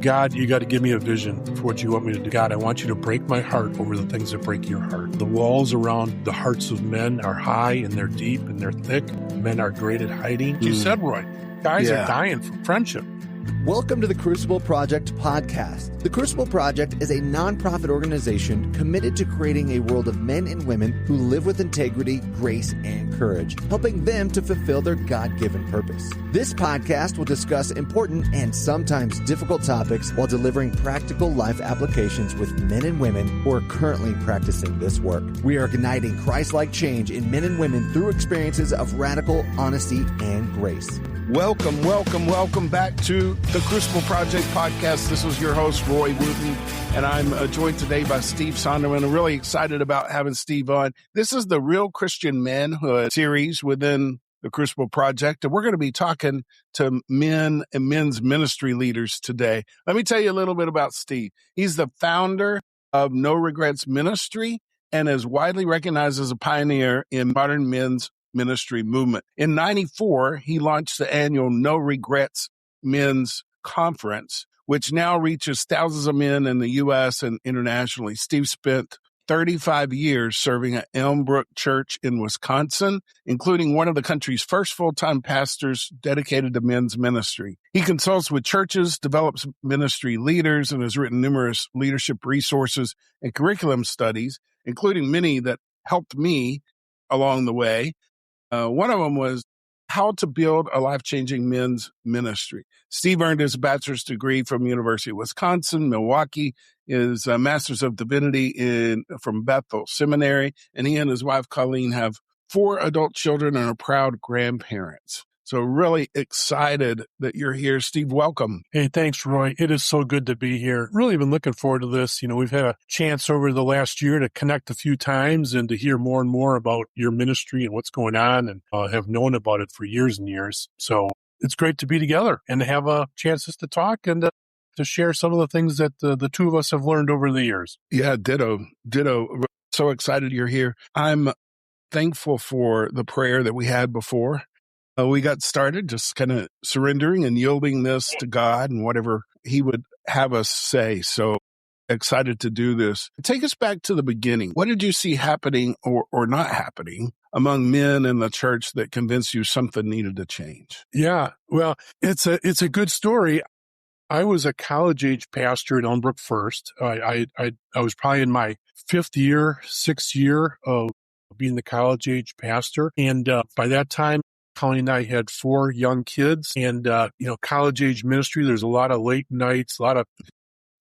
God, you got to give me a vision for what you want me to do. God, I want you to break my heart over the things that break your heart. The walls around the hearts of men are high and they're deep and they're thick. Men are great at hiding. You said, Roy, guys are dying for friendship. Welcome to the Crucible Project Podcast. The Crucible Project is a nonprofit organization committed to creating a world of men and women who live with integrity, grace, and courage, helping them to fulfill their God-given purpose. This podcast will discuss important and sometimes difficult topics while delivering practical life applications with men and women who are currently practicing this work. We are igniting Christ-like change in men and women through experiences of radical honesty and grace. Welcome back to the Crucible Project Podcast. This is your host, Roy Wooten, and I'm joined today by Steve Sonderman. I'm really excited about having Steve on. This is the Real Christian Manhood series within the Crucible Project, and we're going to be talking to men and men's ministry leaders today. Let me tell you a little bit about Steve. He's the founder of No Regrets Ministry and is widely recognized as a pioneer in modern men's ministry movement. In 94, he launched the annual No Regrets Men's Conference, which now reaches thousands of men in the U.S. and internationally. Steve spent 35 years serving at Elmbrook Church in Wisconsin, including one of the country's first full-time pastors dedicated to men's ministry. He consults with churches, develops ministry leaders, and has written numerous leadership resources and curriculum studies, including many that helped me along the way. One of them was how to build a life-changing men's ministry. Steve earned his bachelor's degree from University of Wisconsin, Milwaukee, his master's of divinity from Bethel Seminary, and he and his wife, Colleen, have 4 adult children and are proud grandparents. So really excited that you're here. Steve, welcome. Hey, thanks, Roy. It is so good to be here. Really been looking forward to this. You know, we've had a chance over the last year to connect a few times and to hear more and more about your ministry and what's going on, and have known about it for years and years. So it's great to be together and to have a chance to talk and to share some of the things that the two of us have learned over the years. Yeah, ditto. So excited you're here. I'm thankful for the prayer that we had before we got started, just kind of surrendering and yielding this to God and whatever he would have us say. So excited to do this. Take us back to the beginning. What did you see happening or not happening among men in the church that convinced you something needed to change? Yeah, well, it's a good story. I was a college-age pastor at Elmbrook first. I was probably in my 6th year of being the college-age pastor. And by that time, Colleen and I had 4 young kids, and, college-age ministry, there's a lot of late nights, a lot of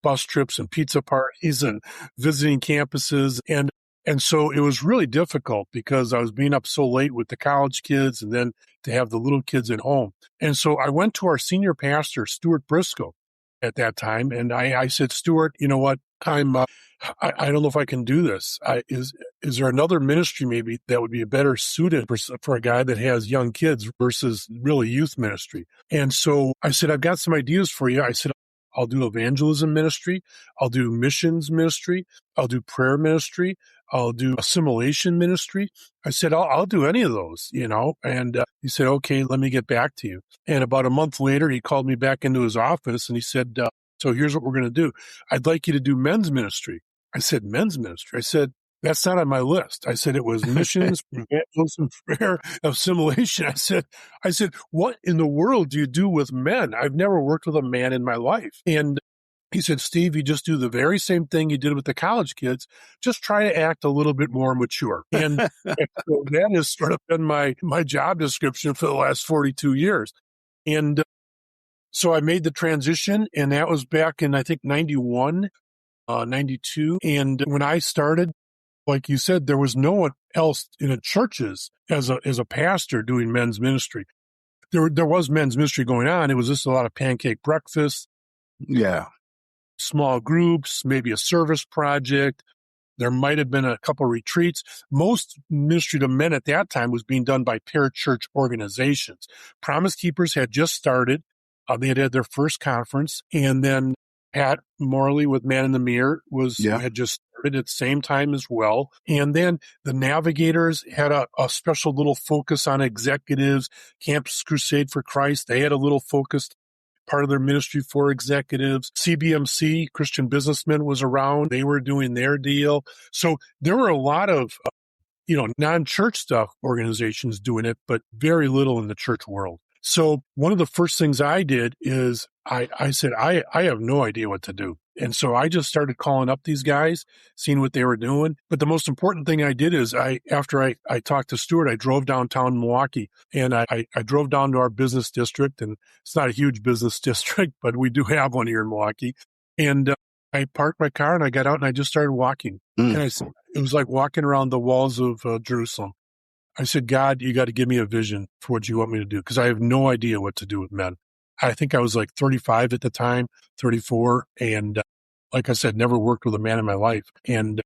bus trips and pizza parties and visiting campuses. And so it was really difficult because I was being up so late with the college kids and then to have the little kids at home. And so I went to our senior pastor, Stuart Briscoe, at that time. And I said, Stuart, you know what? I don't know if I can do this. Is there another ministry maybe that would be better suited for a guy that has young kids versus really youth ministry? And so I said, I've got some ideas for you. I said, I'll do evangelism ministry. I'll do missions ministry. I'll do prayer ministry. I'll do assimilation ministry. I said, I'll do any of those, and he said, okay, let me get back to you. And about a month later, he called me back into his office and he said, so here's what we're going to do. I'd like you to do men's ministry. I said, men's ministry? I said, that's not on my list. I said, it was missions, evangelism, prayer, assimilation. I said, what in the world do you do with men? I've never worked with a man in my life. And he said, Steve, you just do the very same thing you did with the college kids. Just try to act a little bit more mature. And so that has sort of been my job description for the last 42 years. And so I made the transition, and that was back in, I think, 91, 92. And when I started, like you said, there was no one else in the churches as a pastor doing men's ministry. There was men's ministry going on. It was just a lot of pancake breakfasts. Yeah. Small groups, maybe a service project. There might have been a couple of retreats. Most ministry to men at that time was being done by parachurch organizations. Promise Keepers had just started. They had their first conference, and then Pat Morley with Man in the Mirror had just started at the same time as well. And then the Navigators had a special little focus on executives. Campus Crusade for Christ, they had a little focus part of their ministry for executives. CBMC, Christian Businessmen, was around. They were doing their deal. So there were a lot of non-church stuff organizations doing it, but very little in the church world. So one of the first things I did is I said, I have no idea what to do. And so I just started calling up these guys, seeing what they were doing. But the most important thing I did is after I talked to Stuart, I drove downtown Milwaukee, and I drove down to our business district. And it's not a huge business district, but we do have one here in Milwaukee. And I parked my car and I got out and I just started walking. And it was like walking around the walls of Jerusalem. I said, God, you got to give me a vision for what you want me to do, because I have no idea what to do with men. I think I was like 35 at the time, 34. And like I said, never worked with a man in my life. And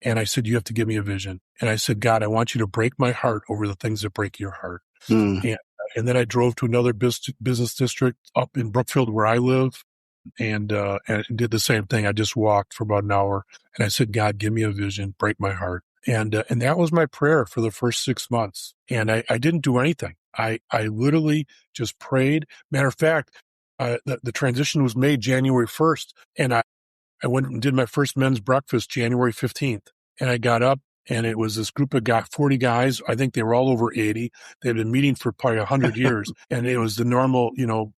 I said, you have to give me a vision. And I said, God, I want you to break my heart over the things that break your heart. And then I drove to another business district up in Brookfield where I live. And did the same thing. I just walked for about an hour, and I said, God, give me a vision, break my heart. And that was my prayer for the first 6 months. And I didn't do anything. I literally just prayed. Matter of fact, the transition was made January 1st. And I went and did my first men's breakfast January 15th. And I got up, and it was this group of 40 guys. I think they were all over 80. They had been meeting for probably 100 years. And it was the normal,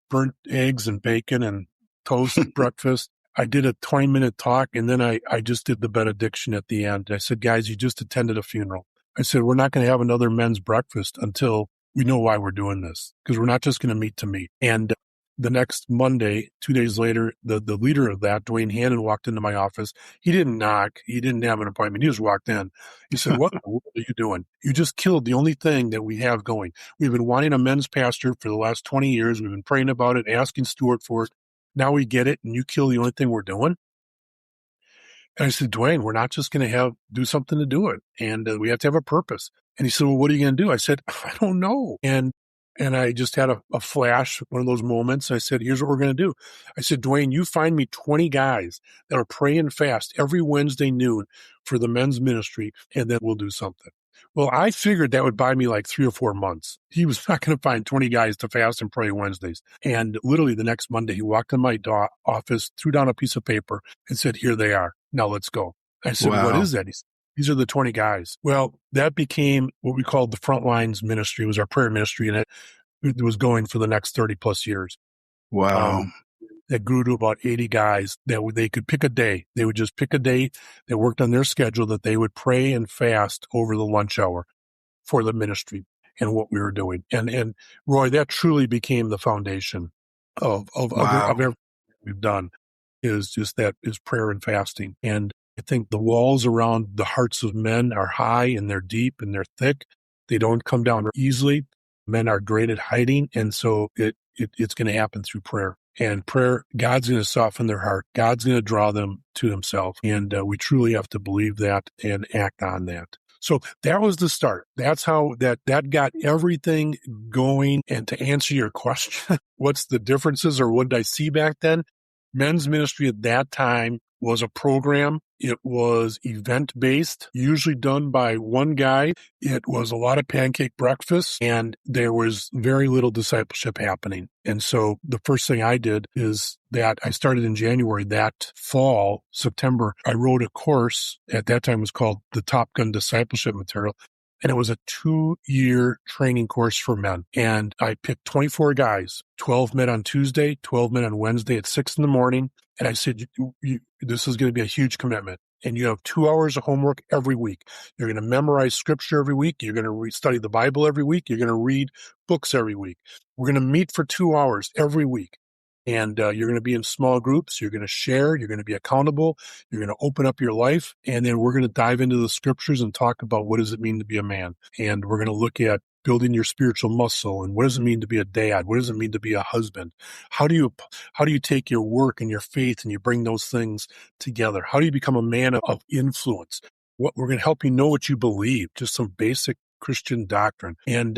burnt eggs and bacon and toast breakfast. I did a 20-minute talk, and then I just did the benediction at the end. I said, guys, you just attended a funeral. I said, we're not going to have another men's breakfast until we know why we're doing this, because we're not just going to meet to meet. And the next Monday, 2 days later, the leader of that, Dwayne Hannon, walked into my office. He didn't knock. He didn't have an appointment. He just walked in. He said, what in the world are you doing? You just killed the only thing that we have going. We've been wanting a men's pastor for the last 20 years. We've been praying about it, asking Stuart for it. Now we get it, and you kill the only thing we're doing. And I said, Dwayne, we're not just going to do something to do it. And we have to have a purpose. And he said, well, what are you going to do? I said, I don't know. And I just had a flash, one of those moments. I said, here's what we're going to do. I said, Dwayne, you find me 20 guys that are praying fast every Wednesday noon for the men's ministry, and then we'll do something. Well, I figured that would buy me like 3 or 4 months. He was not going to find 20 guys to fast and pray Wednesdays. And literally the next Monday, he walked in my office, threw down a piece of paper, and said, here they are. Now let's go. I said, wow. What is that? He said, these are the 20 guys. Well, that became what we called the Frontlines Ministry. It was our prayer ministry, and it was going for the next 30 plus years. Wow. That grew to about 80 guys that they could pick a day. They would just pick a day that worked on their schedule that they would pray and fast over the lunch hour for the ministry and what we were doing. And Roy, that truly became the foundation of everything we've done, is prayer and fasting. And I think the walls around the hearts of men are high, and they're deep, and they're thick. They don't come down easily. Men are great at hiding. And so it's going to happen through prayer. And prayer, God's going to soften their heart. God's going to draw them to himself. And we truly have to believe that and act on that. So that was the start. That's how that got everything going. And to answer your question, what's the differences, or what did I see back then? Men's ministry at that time was a program. It was event-based, usually done by one guy. It was a lot of pancake breakfasts, and there was very little discipleship happening. And so the first thing I did is that I started in January. That fall, September, I wrote a course. At that time, it was called the Top Gun Discipleship Material. And it was a 2-year training course for men. And I picked 24 guys, 12 men on Tuesday, 12 men on Wednesday at 6 a.m. And I said, this is going to be a huge commitment. And you have 2 hours of homework every week. You're going to memorize scripture every week. You're going to study the Bible every week. You're going to read books every week. We're going to meet for 2 hours every week. And you're going to be in small groups. You're going to share. You're going to be accountable. You're going to open up your life. And then we're going to dive into the scriptures and talk about what does it mean to be a man. And we're going to look at building your spiritual muscle, and what does it mean to be a dad? What does it mean to be a husband? How do you take your work and your faith and you bring those things together? How do you become a man of influence? We're going to help you know what you believe, just some basic Christian doctrine. And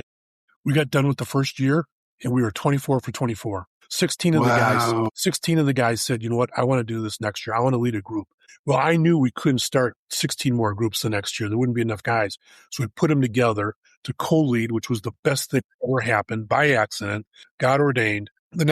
we got done with the first year, and we were 24 for 24. 16 of the guys said, you know what, I want to do this next year. I want to lead a group. Well, I knew we couldn't start 16 more groups the next year. There wouldn't be enough guys. So we put them together to co-lead, which was the best thing that ever happened by accident, God ordained. The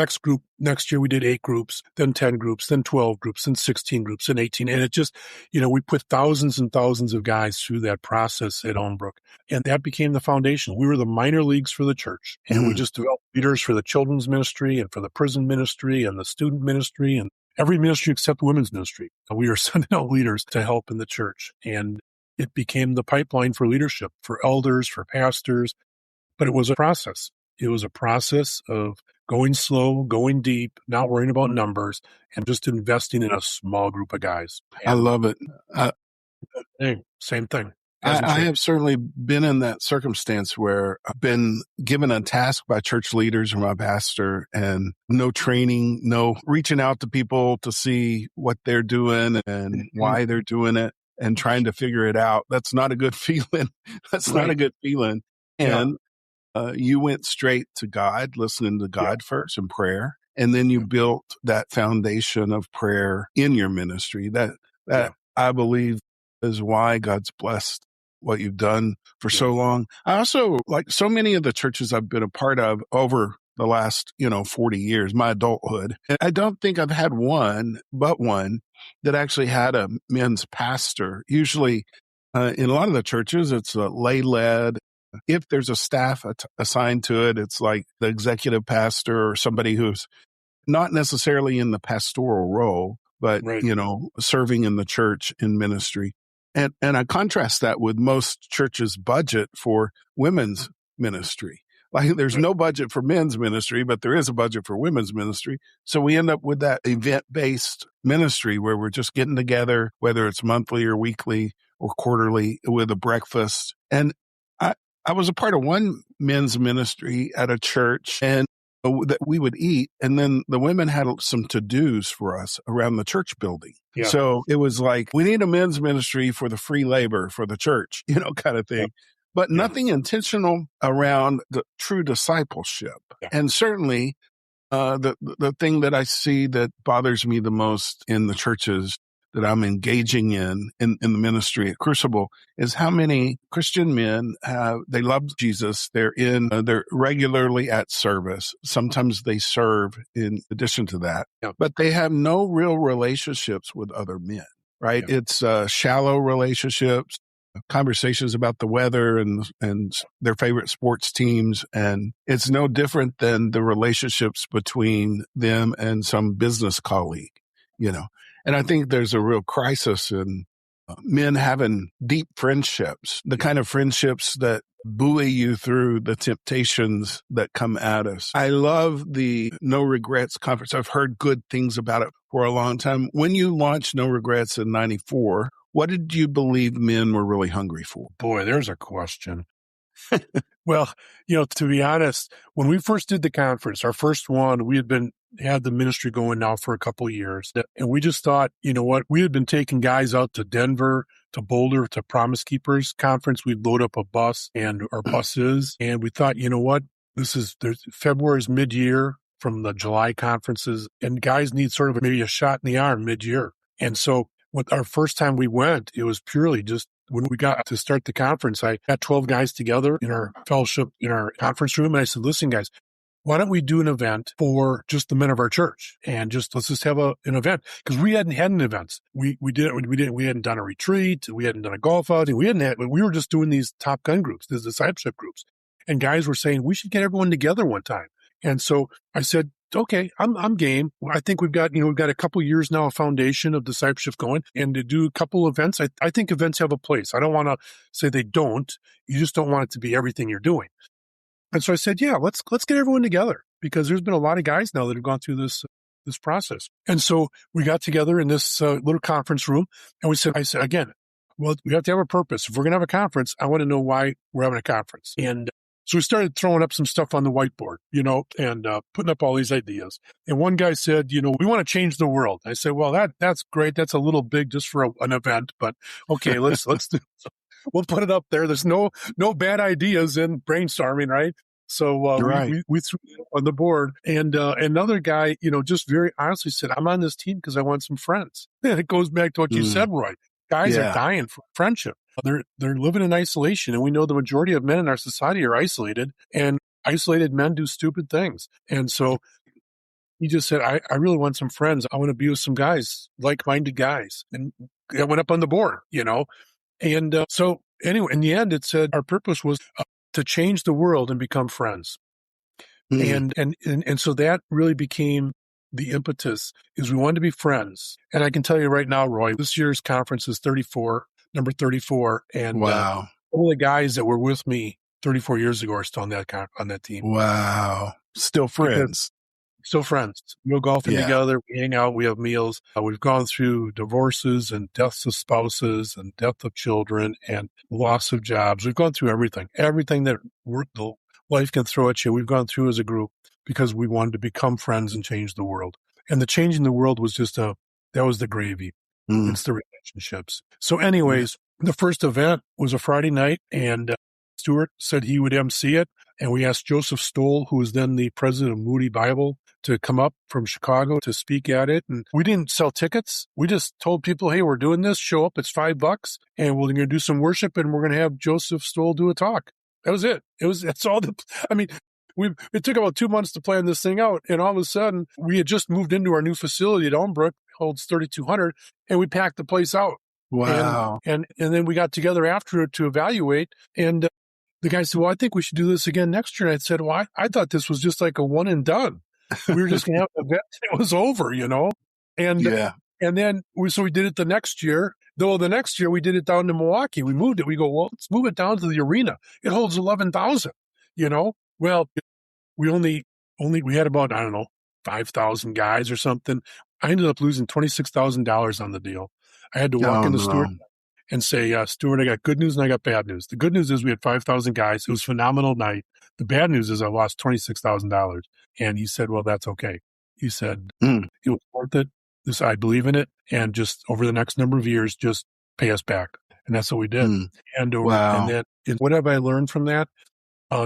next year we did 8 groups, then 10 groups, then 12 groups, then 16 groups, then 18. And it just, we put thousands and thousands of guys through that process at Elmbrook. And that became the foundation. We were the minor leagues for the church. And we just developed leaders for the children's ministry and for the prison ministry and the student ministry and every ministry except the women's ministry. We were sending out leaders to help in the church. And it became the pipeline for leadership, for elders, for pastors. But it was a process. It was a process of going slow, going deep, not worrying about numbers, and just investing in a small group of guys. I love it. Same thing. I have certainly been in that circumstance where I've been given a task by church leaders or my pastor and no training, no reaching out to people to see what they're doing and why they're doing it and trying to figure it out. That's not a good feeling. That's not a good feeling. And you went straight to God, listening to God first in prayer. And then you built that foundation of prayer in your ministry. That I believe is why God's blessed what you've done for so long. I also, like so many of the churches I've been a part of over the last, 40 years, my adulthood, I don't think I've had one that actually had a men's pastor. Usually in a lot of the churches, it's lay-led. If there's a staff assigned to it, it's like the executive pastor or somebody who's not necessarily in the pastoral role, but, serving in the church in ministry. And I contrast that with most churches' budget for women's ministry. Like there's no budget for men's ministry, but there is a budget for women's ministry. So we end up with that event-based ministry where we're just getting together, whether it's monthly or weekly or quarterly, with a breakfast. And I was a part of one men's ministry at a church and that we would eat. And then the women had some to-dos for us around the church building. Yeah. So it was like, we need a men's ministry for the free labor for the church, kind of thing. Yeah. But nothing intentional around the true discipleship. Yeah. And certainly the thing that I see that bothers me the most in the churches that I'm engaging in the ministry at Crucible is how many Christian men they love Jesus. They're regularly at service. Sometimes they serve in addition to that, but they have no real relationships with other men, right? Yeah. It's shallow relationships, conversations about the weather and their favorite sports teams. And it's no different than the relationships between them and some business colleague, And I think there's a real crisis in men having deep friendships, the kind of friendships that buoy you through the temptations that come at us. I love the No Regrets conference. I've heard good things about it for a long time. When you launched No Regrets in 94, what did you believe men were really hungry for? Boy, there's a question. Well, to be honest, when we first did the conference, our first one, we had the ministry going now for a couple of years. And we just thought, we had been taking guys out to Denver, to Boulder, to Promise Keepers conference. We'd load up a bus and our buses. And we thought, February's mid-year from the July conferences, and guys need sort of maybe a shot in the arm mid-year. And so with our first time we went, it was purely just when we got to start the conference, I got 12 guys together in our fellowship, in our conference room. And I said, listen, guys, why don't we do an event for just the men of our church and let's just have an event? Because we hadn't had an event. We hadn't done a retreat. We hadn't done a golf outing. We were just doing these Top Gun groups, these discipleship groups. And guys were saying, we should get everyone together one time. And so I said, okay, I'm game. I think we've got a couple of years now, a foundation of discipleship going, and to do a couple events. I think events have a place. I don't want to say they don't. You just don't want it to be everything you're doing. And so I said, yeah, let's get everyone together, because there's been a lot of guys now that have gone through this process. And so we got together in this little conference room, and I said, again, well, we have to have a purpose. If we're going to have a conference, I want to know why we're having a conference. And so we started throwing up some stuff on the whiteboard, and putting up all these ideas. And one guy said, we want to change the world. I said, well, that's great. That's a little big just for an event, but okay, let's do. We'll put it up there. There's no bad ideas in brainstorming, right? So we threw it on the board, and another guy, just very honestly said, I'm on this team because I want some friends. And it goes back to what you said, Roy. Guys are dying for friendship. They're living in isolation, and we know the majority of men in our society are isolated, and isolated men do stupid things. And so he just said, I really want some friends. I want to be with some guys, like-minded guys. And that went up on the board, And so anyway, in the end, it said our purpose was to change the world and become friends. And so that really became the impetus, is we wanted to be friends. And I can tell you right now, Roy, this year's conference is number 34. And wow. All the guys that were with me 34 years ago are still on that team. Wow. Still friends. Still friends. We go golfing together. We hang out. We have meals. We've gone through divorces and deaths of spouses and death of children and loss of jobs. We've gone through everything that life can throw at you. We've gone through as a group because we wanted to become friends and change the world. And the changing the world was that was the gravy. It's the relationships. So anyways, the first event was a Friday night, and Stuart said he would MC it. And we asked Joseph Stoll, who was then the president of Moody Bible, to come up from Chicago to speak at it. And we didn't sell tickets. We just told people, hey, we're doing this. Show up. It's $5. And we're going to do some worship, and we're going to have Joseph Stoll do a talk. That was it. That's all. It took about 2 months to plan this thing out. And all of a sudden, we had just moved into our new facility at Elmbrook, holds 3,200, and we packed the place out. Wow. And then we got together after it to evaluate. And the guy said, well, I think we should do this again next year. And I said, well, I thought this was just like a one and done. We were just going to have an event and it was over, And then we did it the next year. Though the next year we did it down to Milwaukee. We moved it. We go, well, let's move it down to the arena. It holds 11,000, Well, we had about, 5,000 guys or something. I ended up losing $26,000 on the deal. I had to walk into Stuart and say, Stuart, I got good news and I got bad news. The good news is we had 5,000 guys. It was a phenomenal night. The bad news is I lost $26,000. And he said, well, that's okay. He said, it was worth it. I believe in it. And just over the next number of years, just pay us back. And that's what we did. And then what have I learned from that?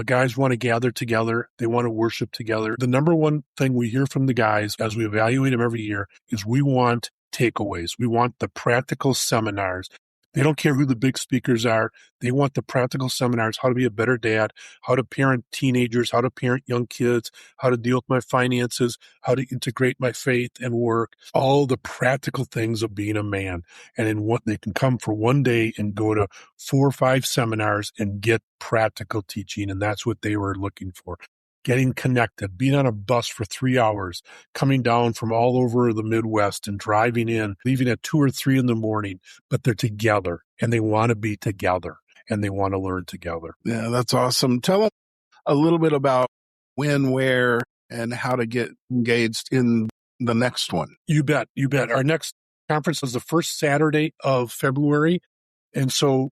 Guys want to gather together. They want to worship together. The number one thing we hear from the guys as we evaluate them every year is we want takeaways. We want the practical seminars. They don't care who the big speakers are. They want the practical seminars, how to be a better dad, how to parent teenagers, how to parent young kids, how to deal with my finances, how to integrate my faith and work, all the practical things of being a man. And in what they can come for one day and go to 4 or 5 seminars and get practical teaching. And that's what they were looking for. Getting connected, being on a bus for 3 hours, coming down from all over the Midwest and driving in, leaving at 2 or 3 in the morning, but they're together and they want to be together and they want to learn together. Yeah, that's awesome. Tell us a little bit about when, where, and how to get engaged in the next one. You bet. Our next conference is the first Saturday of February. And so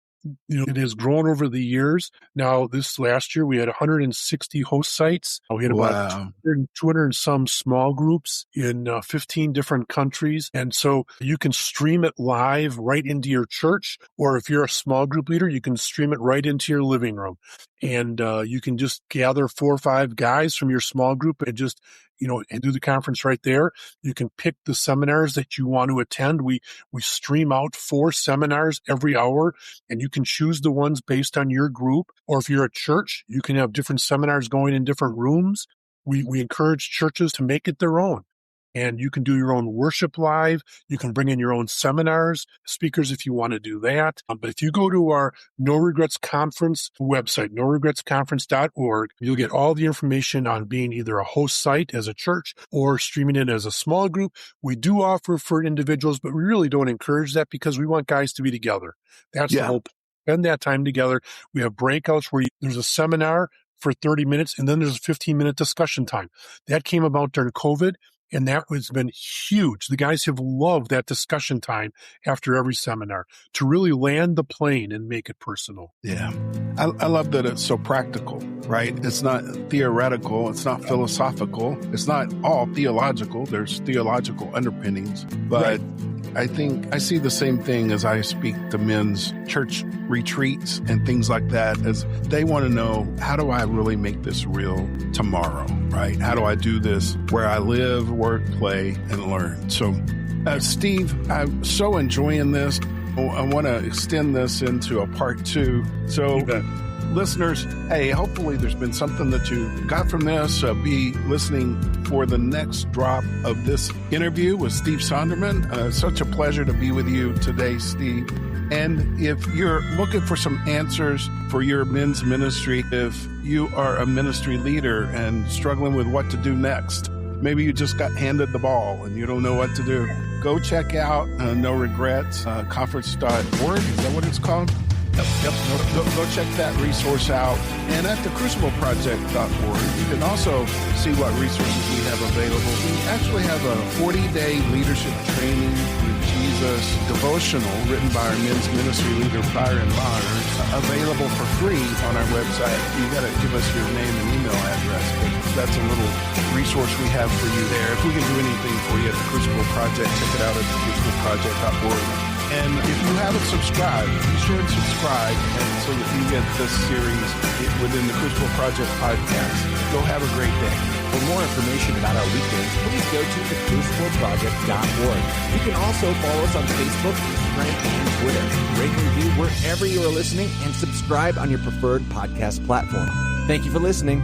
it has grown over the years. Now, this last year, we had 160 host sites. We had about 200 and some small groups in 15 different countries. And so you can stream it live right into your church, or if you're a small group leader, you can stream it right into your living room. And you can just gather 4 or 5 guys from your small group and just and do the conference right there. You can pick the seminars that you want to attend. We stream out 4 seminars every hour, and you can choose the ones based on your group. Or if you're a church, you can have different seminars going in different rooms. We encourage churches to make it their own. And you can do your own worship live. You can bring in your own seminars, speakers if you want to do that. But if you go to our No Regrets Conference website, noregretsconference.org, you'll get all the information on being either a host site as a church or streaming it as a small group. We do offer for individuals, but we really don't encourage that because we want guys to be together. That's the whole point. Spend that time together. We have breakouts where there's a seminar for 30 minutes and then there's a 15-minute discussion time. That came about during COVID. And that has been huge. The guys have loved that discussion time after every seminar to really land the plane and make it personal. Yeah. I love that it's so practical, right? It's not theoretical. It's not philosophical. It's not all theological. There's theological underpinnings. But I think I see the same thing as I speak to men's church retreats and things like that, as they want to know, how do I really make this real tomorrow, right? How do I do this where I live, work, play, and learn? So, Steve, I'm so enjoying this. I want to extend this into a part 2. So listeners, hey, hopefully there's been something that you got from this. Be listening for the next drop of this interview with Steve Sonderman. Such a pleasure to be with you today, Steve. And if you're looking for some answers for your men's ministry, if you are a ministry leader and struggling with what to do next, maybe you just got handed the ball and you don't know what to do, go check out No Regrets, conference.org. Is that what it's called? Yep. Go check that resource out. And at the crucibleproject.org, you can also see what resources we have available. We actually have a 40-day leadership training with Jesus devotional written by our men's ministry leader, Byron Myers, available for free on our website. You got to give us your name and email address, but that's a little resource we have for you there. If we can do anything for you at the Crucible Project, check it out at crucibleproject.org. And if you haven't subscribed, be sure to subscribe and so that you get this series within the Crucible Project Podcast. Go have a great day. For more information about our weekdays, please go to thecrucibleproject.org. You can also follow us on Facebook, Instagram, and Twitter. Rate and review wherever you are listening and subscribe on your preferred podcast platform. Thank you for listening.